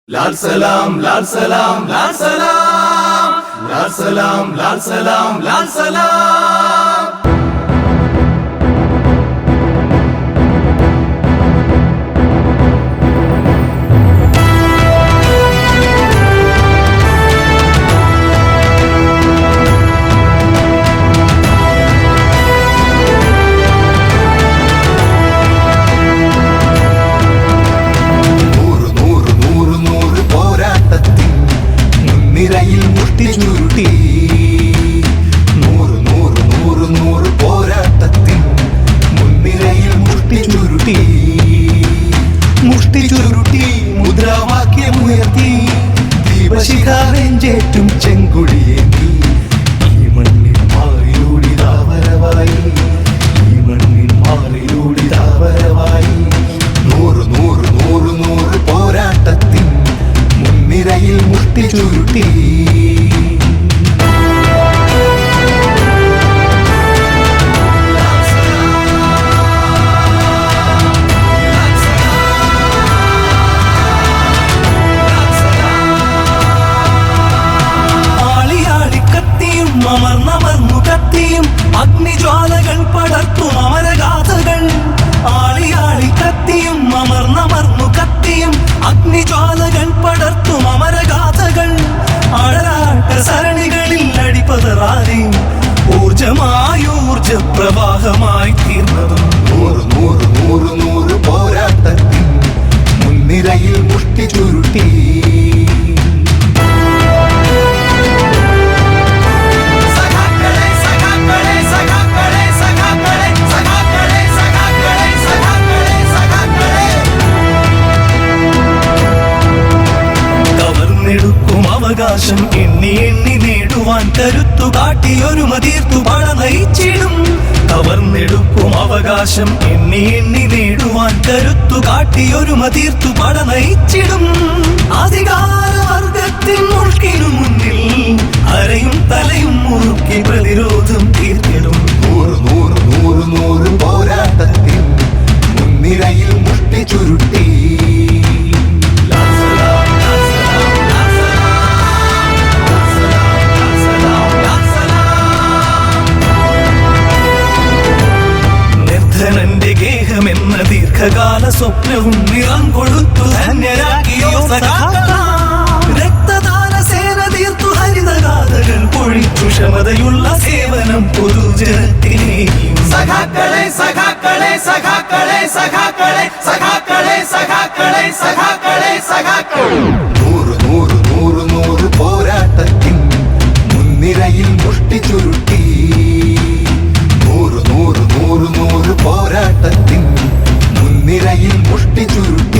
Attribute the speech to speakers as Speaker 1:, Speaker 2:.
Speaker 1: लाल सलाम लाल सलाम लाल सलाम लाल सलाम लाल सलाम लाल सलाम।
Speaker 2: ചുരുട്ടി നൂറ് നൂറ് നൂറ് നൂറ് പോരാട്ടത്തിൽ മുൻനിരയിൽ മുഷ്ടി ചുരുട്ടി മുദ്രാവാക്യമുയർത്തി ദീപശിഖ നെഞ്ചേറ്റും ചെങ്കൊടിയേന്തി ഈ മണ്ണിൽ മാറിലൂടിതാവരവായി ഈ മണ്ണിൽ മാറിലൂടിതാവരവായി നൂറ് നൂറ് നൂറ് നൂറ് പോരാട്ടത്തിൽ മുൻനിരയിൽ മുഷ്ടി ചുരുട്ടി അമർന്നമർന്നു കത്തിയും അഗ്നിജ്വാലകൾ പടർത്തും അമരഗാഥകൾ ആളിയാളി കത്തിയും അമർന്നമർന്നു കത്തിയും അഗ്നിജ്വാലകൾ പടർത്തും അമരഗാഥകൾ അഴരാട്ട സരണികളിൽ അടിപതറാതെ ഊർജ പ്രവാഹമായി തീർന്നതും നൂറ് നൂറ് നൂറ് നൂറ് പോരാട്ടത്തിൽ മുൻനിരയിൽ മുഷ്ടി ചുരുട്ടി അവകാശം എണ്ണി എണ്ണി നേടുവാൻ കരുത്തു കാട്ടിയൊരു മതീർത്തു പട നയിച്ചിടും കവർന്നെടുക്കും അവകാശം എണ്ണി എണ്ണി നേടുവാൻ കരുത്തു കാട്ടിയൊരു മതീർത്തു പട നയിച്ചിടും അധികാരവർഗത്തിൻ മുൾക്കിനു മുന്നിൽ അരയും തലയും മുറുക്കി പ്രതിരോധം തീർത്തിടും നൂറ് നൂറ് നൂറ് നൂറ് പോരാട്ടത്തിൽ മുൻനിരയിൽ മുഷ്ടി ചുരുട്ടി ഗേഹമെന്ന ദീർഘകാല സ്വപ്നവും നിറം കൊടുത്തു ധന്യരാക്കിയോ രക്തദാന സേന തീർത്തു ഹരിതഗാഥകൾ പൊഴിച്ചു ക്ഷമതയുള്ള സേവനം പൊതുജനത്തിനെ
Speaker 1: സഖാക്കളെ സഖാക്കളെ സഖാക്കളെ സഖാക്കളെ സഖാക്കളെ സഖാക്കളെ സഖാക്കളെ സഖാക്കളെ
Speaker 2: നൂറ് നൂറ് നൂറ് നൂറ് പോരാട്ടത്തിൽ മുൻനിരയിൽ മുഷ്ടി ചുരുട്ടി നൂറ് നൂറ് നൂറ് നൂറ് പോരാട്ടത്തിൽ മുൻനിരയിൽ മുഷ്ടി ചുരുട്ടി